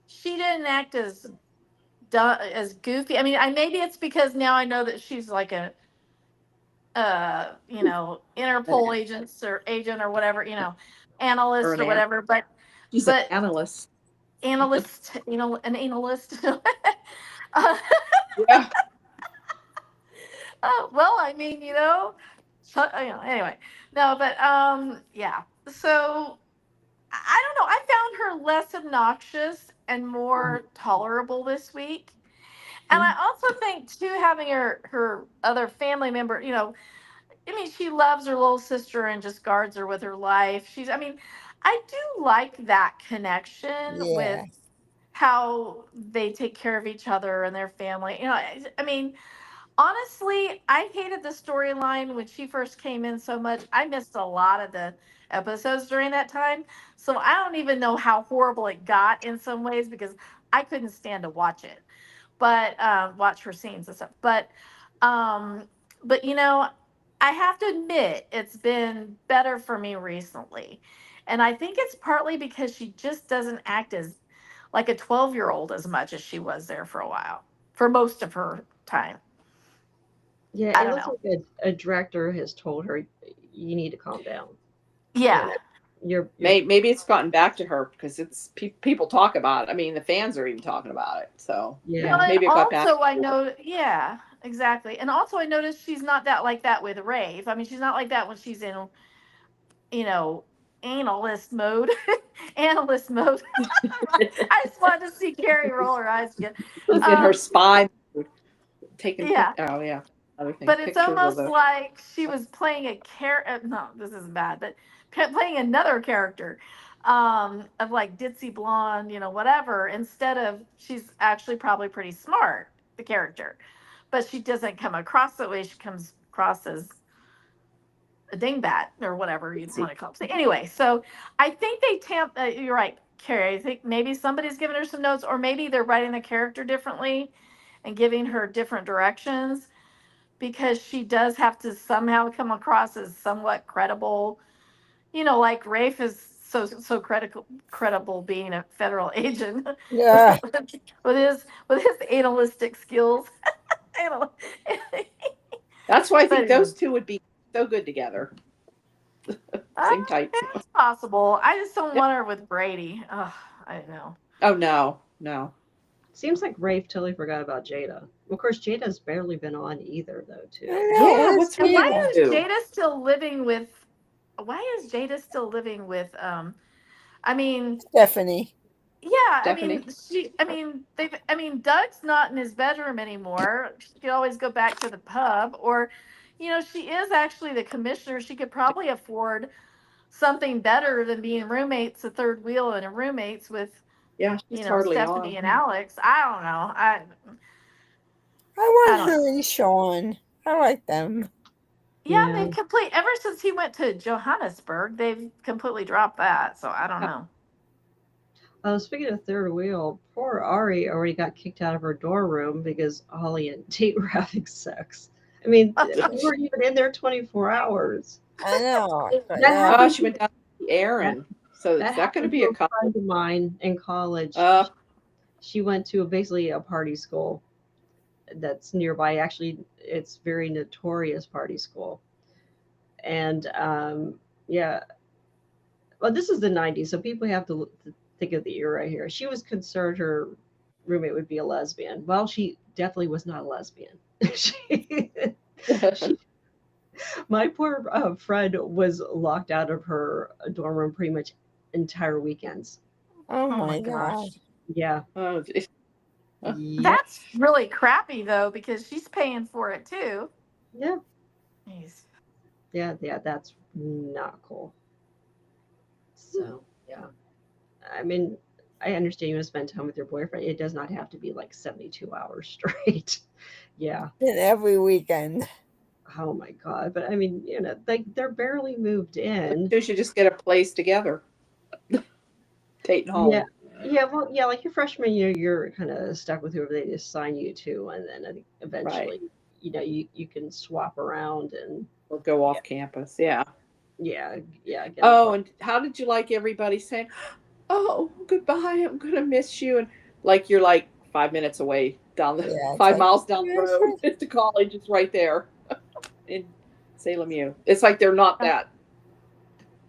she didn't act as goofy. I mean, maybe it's because now I know that she's like a Interpol agent or whatever, Or analyst an or an. whatever, but She's an but analyst. analyst, an analyst. uh, Yeah. well, I mean, anyway, no, but yeah. So I don't know. I found her less obnoxious and more tolerable this week. And I also think too, having her other family member, I mean, she loves her little sister and just guards her with her life. I mean, I do like that connection with Yeah. how they take care of each other and their family. I mean, honestly, I hated the storyline when she first came in so much. I missed a lot of the episodes during that time. So I don't even know how horrible it got in some ways because I couldn't stand to watch it. But watch her scenes and stuff. Um but I have to admit it's been better for me recently. And I think it's partly because she just doesn't act as like a 12-year-old as much as she was there for a while, for most of her time. Yeah, I it don't looks know. like a director has told her you need to calm down. You Yeah. know, you're Maybe it's gotten back to her because it's people talk about it. I mean, the fans are even talking about it. So Well, yeah. yeah, and maybe it got back. also I know, yeah, exactly. And also I noticed she's not that like that with Rafe. I mean, she's not like that when she's in, you know, analyst mode. Analyst mode. I just wanted to see Carrie roll her eyes again. She's in her Um, spy mode, taking yeah, oh yeah, other thing, but it's pictures of almost the. like she was playing a character. No, this is bad, but playing another character of like ditzy blonde, whatever, instead of she's actually probably pretty smart, the character, but she doesn't come across that way. She comes across as a dingbat or whatever you want to call it. So anyway, so I think they you're right, Carrie. I think maybe somebody's giving her some notes, or maybe they're writing the character differently and giving her different directions because she does have to somehow come across as somewhat credible. Like Rafe is so credible being a federal agent Yeah. with his analytic skills. Anal- That's why I but think anyway, those two would be so good together. uh, Same type. it's possible. I just don't Yeah. want her with Brady. Ugh, I don't know. Oh no, no. Seems like Rafe totally forgot about Jada. Of course, Jada's barely been on either, though. I Too. don't know. Yeah, Where's what's And with why those Jada? is two? Jada still living with? Why is Jada still living with? I mean, Stephanie. yeah. I mean, Stephanie. she. I mean, they. I mean, Doug's not in his bedroom anymore. She could always go back to the pub, or, she is actually the commissioner. She could probably afford something better than being roommates, a third wheel, and a roommates with, Yeah, she's hardly Stephanie on. and Alex. I don't know. I I want don't know. her and Sean. I like them. Yeah, Yeah. they've ever since he went to Johannesburg, they've completely dropped that. So I don't know. Speaking of third wheel, poor Ari already got kicked out of her dorm room because Holly and Tate were having sex. I mean, they weren't even in there 24 hours. I know. But That no. happened. She went down to see Aaron. So is That that going to happened be to a a couple? friend of mine in college. Uh, She went to basically a party school that's nearby. Actually, it's very notorious party school. And yeah, well, this is the 90s, so people have to think of the era here. She was concerned her roommate would be a lesbian. Well, she definitely was not a lesbian. she, she, My poor friend was locked out of her dorm room pretty much entire weekends. Oh Oh my my god. gosh. Yeah. Oh, Yep. That's really crappy though, because she's paying for it too. Yeah. Jeez. Yeah. Yeah. That's not cool. So, yeah. I mean, I understand you want to spend time with your boyfriend. It does not have to be like 72 hours straight. Yeah. And every weekend. Oh my God. But I mean, like they're barely moved in. you should just get a place together. Tate and Yeah. home. Yeah. Well, yeah. Like your freshman year, you're kind of stuck with whoever they assign you to. And then I think Right. eventually, you can swap around and Or go yeah, off campus. Yeah. yeah, yeah. Get an Oh, apartment. and how did you like everybody saying, "Oh, goodbye, I'm gonna miss you," and like you're like 5 minutes away down the Yeah, it's 5 miles down the yes, road to college. It's right there in Salem U. It's like they're not that.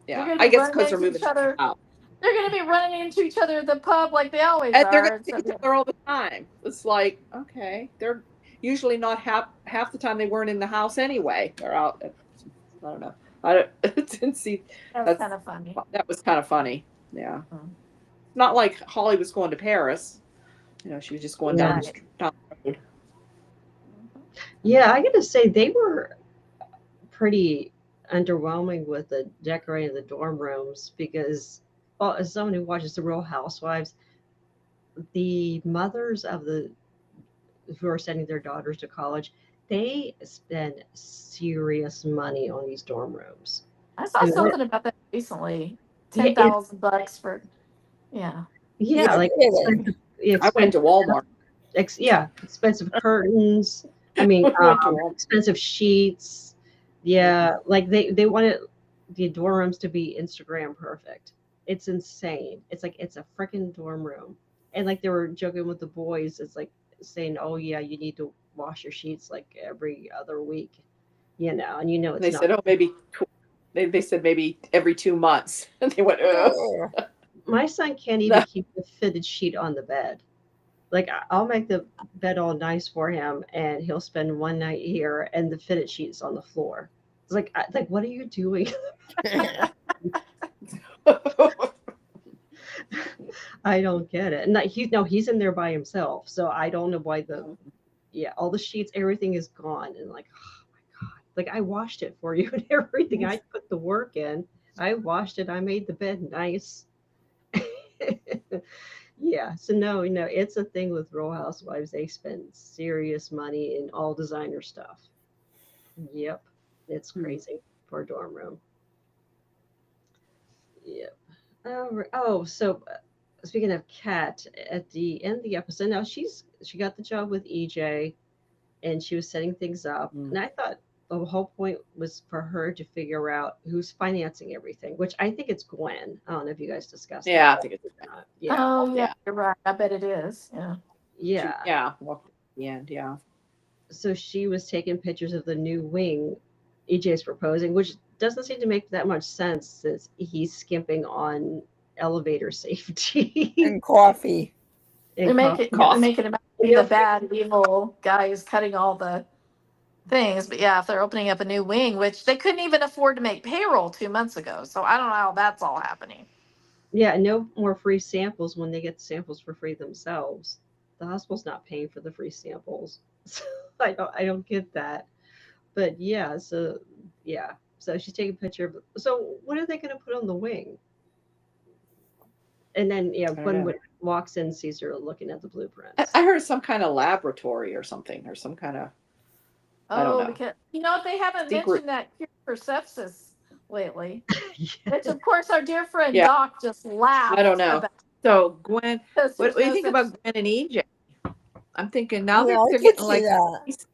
They're Yeah, gonna I be guess running because they're into moving each other. out, They're gonna be running into each other at the pub like they always and they're gonna are. see So, each other all the time. It's like okay, they're usually not half the time they weren't in the house anyway. They're out. I don't know. I didn't see. that was That's kind of funny. that was kind of funny. Yeah. Mm. Not like Holly was going to Paris. She was just going down Yeah. down the road. Yeah. I got to say, they were pretty underwhelming with the decorating of the dorm rooms because, well, as someone who watches the Real Housewives, the mothers of the who are sending their daughters to college, they spend serious money on these dorm rooms. I I saw mean, something about that recently. yeah, $10,000 for yeah. yeah, You're like kidding. I went to Walmart. expensive curtains. I mean, I went to Walmart. expensive sheets. Yeah, like they wanted the dorm rooms to be Instagram perfect. It's insane. It's like it's a freaking dorm room, and like they were joking with the boys. It's like saying, "Oh yeah, you need to wash your sheets like every other week," and And it's they not. said, "Oh, maybe." They said maybe every 2 months, and they went, "Ugh." Ugh. My son can't even keep the fitted sheet on the bed. Like I'll make the bed all nice for him, and he'll spend one night here, and the fitted sheet's on the floor. It's like what are you doing? I don't get it. And he's in there by himself, so I don't know why all the sheets, everything is gone, and like, oh my God, like I washed it for you and everything. I put the work in. I washed it. I made the bed nice. Yeah, so no, it's a thing with Real Housewives. They spend serious money in all designer stuff. Yep, it's crazy for a dorm room. Yep. So speaking of Kat, at the end of the episode, now she got the job with EJ, and she was setting things up, and I thought the whole point was for her to figure out who's financing everything, which I think it's Gwen. I don't know if you guys discussed Yeah, I that. think it's Yeah, Oh yeah, yeah. you're right. I bet it is. Yeah. yeah. Yeah. Well, at the end, yeah. So she was taking pictures of the new wing EJ's proposing, which doesn't seem to make that much sense since he's skimping on elevator safety And coffee. They and make it Cough. they make it about be the bad evil guy who's cutting all the things. But yeah, if they're opening up a new wing, which they couldn't even afford to make payroll 2 months ago. So I don't know how that's all happening. Yeah, no more free samples when they get the samples for free themselves. The hospital's not paying for the free samples. So I don't get that. But so she's taking a picture of so what are they gonna put on the wing? And then I don't Gwen know. walks in, sees her looking at the blueprints. I heard some kind of laboratory or something, or some kind of I don't know. Because they haven't Secret. mentioned that cure for sepsis lately. Yeah. Which of course our dear friend Yeah. Doc just laughed. I don't know. About So Gwen, because what there's do you no think such- about Gwen and EJ? I'm thinking now Yeah, I they're could getting see like that.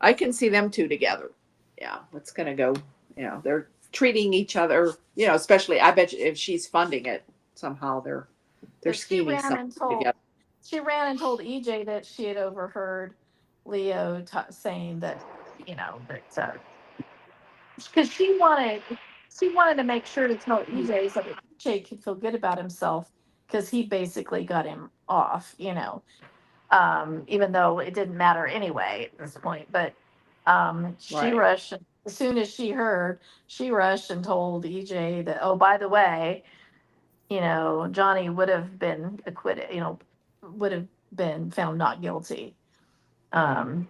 I can see them two together. Yeah, it's gonna go. They're treating each other. Especially I bet you if she's funding it somehow, they're But she scheming ran and something told together. she ran and told EJ that she had overheard Leo saying that that because she wanted to make sure to tell EJ so that EJ could feel good about himself because he basically got him off, even though it didn't matter anyway at this point. But she Right. rushed and as soon as she heard, she rushed and told EJ that, oh, by the way, Johnny would have been acquitted, would have been found not guilty.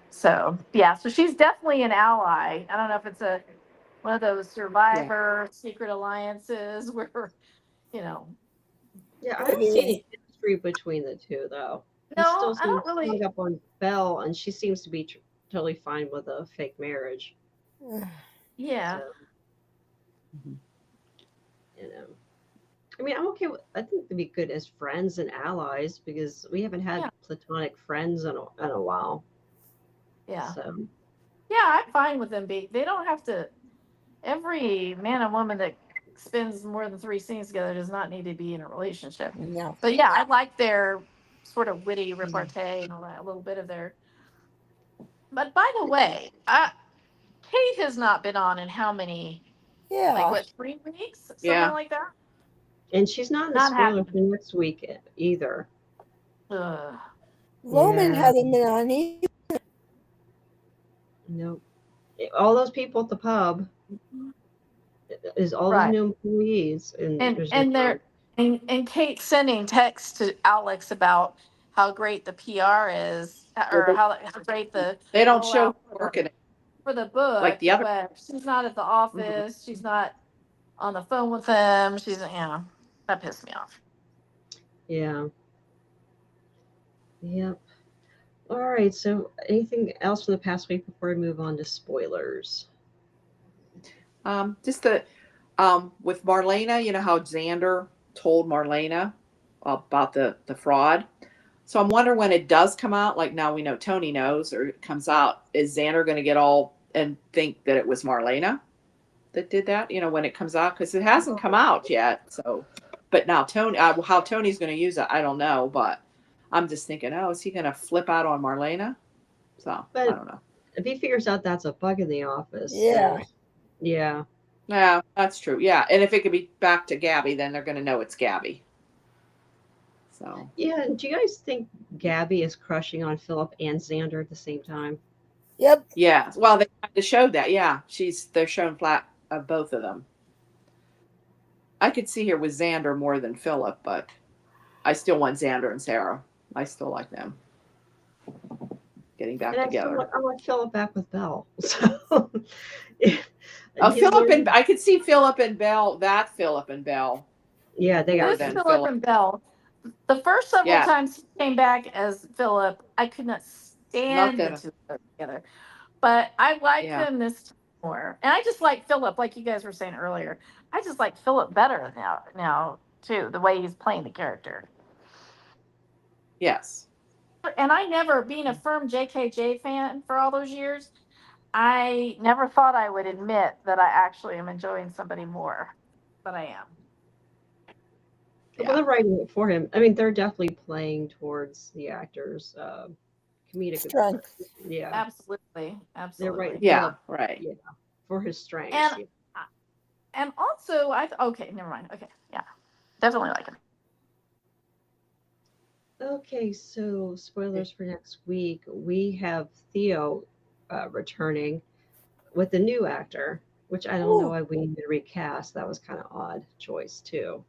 So yeah, so she's definitely an ally. I don't know if it's one of those survivor secret alliances where, Yeah, I don't see any chemistry between the two, though. He No, still I don't seems really- hung up on Belle, and she seems to be totally fine with a fake marriage. yeah. So, I mean, I'm okay with. I think they'd be good as friends and allies because we haven't had Yeah. platonic friends in a while. Yeah. So Yeah, I'm fine with them being. They don't have to. Every man and woman that spends more than 3 scenes together does not need to be in a relationship. No. But yeah, I like their sort of witty repartee and all that, a little bit of their. But by the way, Kate has not been on in how many? Yeah. Like what, 3 weeks? Something Yeah. like that. and she's not in the Not spoiler happening. for next week either. Ugh. Roman Yeah. hadn't been on either. Nope. All those people at the pub is all Right. the new employees, and there's no And they're and Kate sending texts to Alex about how great the PR is, or how great They don't rollout show for working. for the book. Like the other- but she's not at the office. She's not on the phone with them. She's that pissed me off. Yeah. Yep. All right. So, anything else from the past week before we move on to spoilers? Just the with Marlena, you know how Xander told Marlena about the fraud. So I'm wondering when it does come out, like now we know Tony knows, or it comes out, is Xander going to get all and think that it was Marlena that did that? When it comes out, because it hasn't come out yet. So, but now Tony, how Tony's going to use it, I don't know. But I'm just thinking, oh, is he going to flip out on Marlena? So But- I don't know. If he figures out that's a bug in the office, Yeah. then- yeah. Yeah, that's true. Yeah, and if it could be back to Gabby, then they're going to know it's Gabby. So Yeah. Do you guys think Gabby is crushing on Philip and Xander at the same time? Yep. yeah, well, they kind of showed that. Yeah, they're showing flat of both of them. I could see her with Xander more than Philip, but I still want Xander and Sarah. I still like them getting back And together. I want Philip back with Belle. So, yeah. Oh, He's Philip learning- and I could see Philip and Belle. That Philip and Belle. Yeah, they More got This than Philip Philip. and Belle. The first several Yeah. times he came back as Philip, I could not stand the Not two of them together. But I like Yeah. them this time more. And I just like Philip, like you guys were saying earlier. I just like Philip better now too, the way he's playing the character. Yes. And I never, being a firm JKJ fan for all those years, I never thought I would admit that I actually am enjoying somebody more. But I am. Well, they're writing it for him. I mean, they're definitely playing towards the actor's comedic Strength. Yeah, Absolutely. Absolutely. right. Yeah. Right. for his strengths. And And also, okay, never mind. Okay, yeah, definitely like him. Okay, so spoilers for next week. We have Theo returning with the new actor, which I don't know Ooh. why we need to recast. That was kind of odd choice too.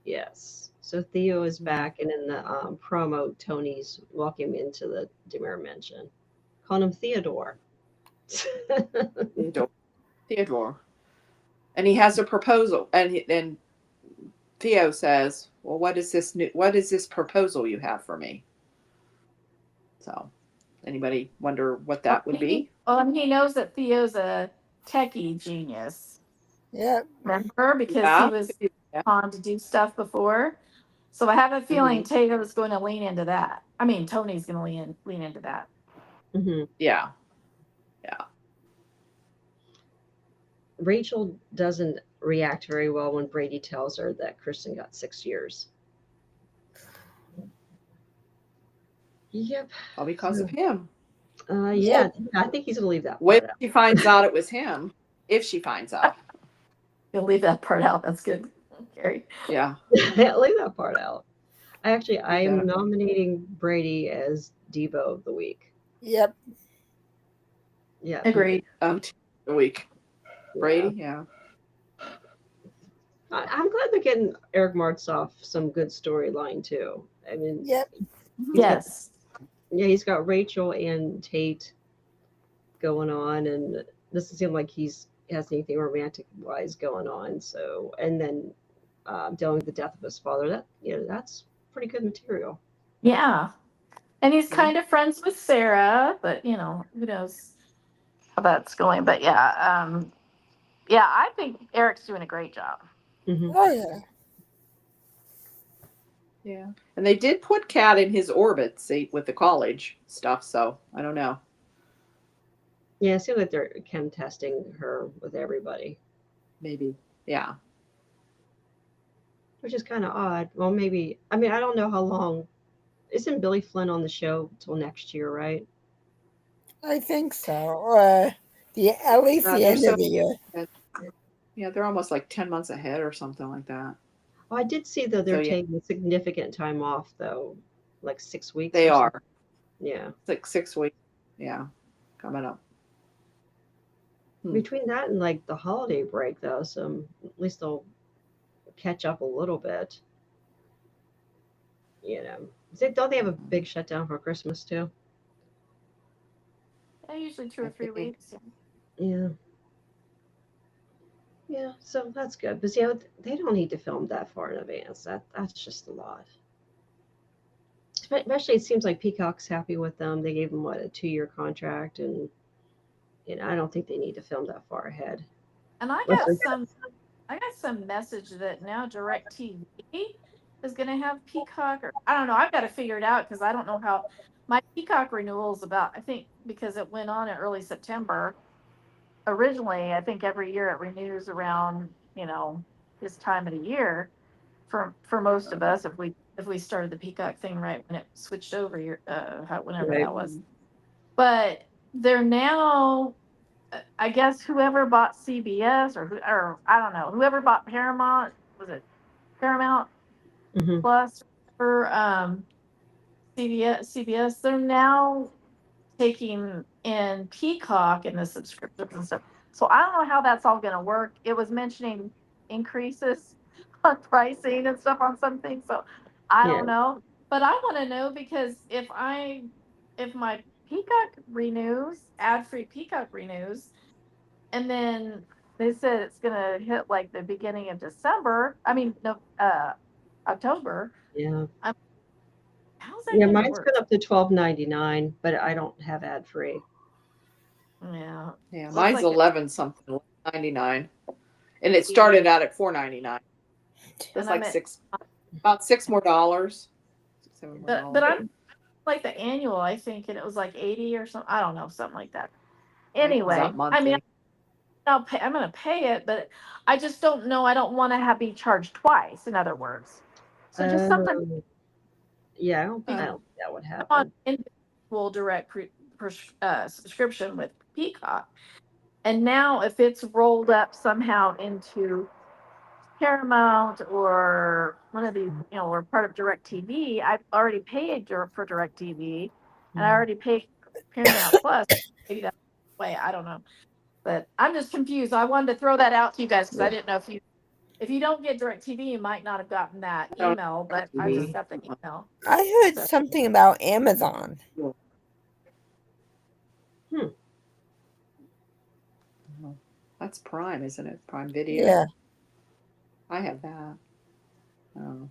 Yes. So Theo is back, and in the promo, Tony's walking into the Demir Mansion, calling him Theodore. Theodore. And he has a proposal, and Theo says, "Well, what is this proposal you have for me?" So, anybody wonder what that would be? And he knows that Theo's a techie genius. Yep. Remember, because Yeah. he was on to do stuff before. So I have a feeling Taylor's going to lean into that. I mean, Tony's going to lean into that. hmm Yeah. Rachel doesn't react very well when Brady tells her that Kristen got 6 years. Yep. All because of him. Yeah, I think he's gonna leave that. When part out. she finds out it was him, if she finds out. You'll leave that part out. That's good, Gary. Yeah. Leave that part out. I am nominating Brady as Devo of the week. Yep. Yeah. Agreed. A week. Brady, yeah. I'm glad they're getting Eric Martzoff some good storyline too. I mean, Yep. Yes. he's got Rachel and Tate going on, and it doesn't seem like has anything romantic wise going on. So, and then dealing with the death of his father, that's pretty good material. Yeah. And he's Yeah. kind of friends with Sarah, but who knows how that's going. But yeah, I think Eric's doing a great job. Mm-hmm. Oh yeah. Yeah. And they did put Kat in his orbit, see, with the college stuff, so I don't know. Yeah, it seems like they're chem testing her with everybody, Maybe. Yeah. which is kind of odd. Well, maybe, I mean, I don't know how long. Isn't Billy Flynn on the show till next year, right? I think so. Or at least the They're end so of the year. yeah, they're almost like 10 months ahead or something like that. Oh, I did see though they're So, yeah. taking significant time off though, like 6 weeks. They or are. something. Yeah. It's like 6 weeks. Yeah. Coming up. Between that and like the holiday break though, so at least they'll catch up a little bit. Don't they have a big shutdown for Christmas too? Yeah, usually 2 or 3 weeks. Yeah. Yeah, so that's good. But they don't need to film that far in advance. That's just a lot. Especially, it seems like Peacock's happy with them. They gave them a 2-year contract, and I don't think they need to film that far ahead. And I got some message that now DirecTV is going to have Peacock, or I don't know. I've got to figure it out because I don't know how my Peacock renewal is about. I think because it went on in early September. Originally, I think every year it renews around this time of the year for most of us if we started the Peacock thing right when it switched over whenever Right. that was. But they're now, I guess whoever bought CBS or I don't know, whoever bought Paramount, was it Paramount Mhm. Plus or CBS, they're now taking in Peacock in the subscriptions and stuff. So I don't know how that's all going to work. It was mentioning increases on pricing and stuff on some things. So I Yeah. don't know, but I want to know because if my Peacock renews, ad-free Peacock renews, and then they said it's going to hit like the beginning of December. I mean, no, October. Yeah. How's that Yeah, going to mine's work? been up to $12.99, but I don't have ad free. Yeah. Yeah, Looks mine's like it- 11 something, 99. And it started out at $4.99. It's And like I'm about $6 more. $7 more. but I'm like the annual, I think, and it was like 80 or something. I don't know, something like that. Anyway, It comes out I mean, monthly. I'm going to pay it, but I just don't know. I don't want to be charged twice. In other words, so just something Yeah, I don't think Oh. that would on happen. individual direct subscription with Peacock. And now, if it's rolled up somehow into Paramount or one of these, or part of DirecTV, I've already paid for DirecTV, and I already paid Paramount Plus. Maybe that's the way, I don't know, but I'm just confused. I wanted to throw that out to you guys because I didn't know if you don't get DirecTV, you might not have gotten that I don't email, but I just got the email. I heard something about Amazon. That's Prime, isn't it? Prime Video. Yeah. I have that. Oh.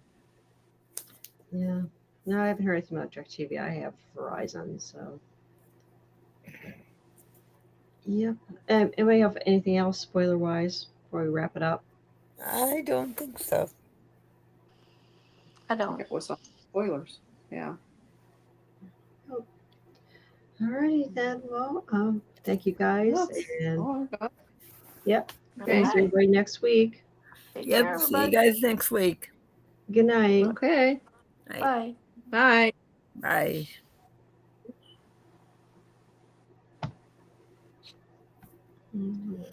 Yeah. No, I haven't heard anything about DirecTV. I have Verizon, so. Yep. Anybody have anything else spoiler wise before we wrap it up? I don't think so. I don't. It was on spoilers. Yeah. Alrighty then. Well, thank you guys. And Oh, God. yep. Okay. Thanks everybody next week. Take Yep. care, See you everybody. guys next week. Good night. Okay. Bye. Bye. Bye. Bye. Mhm.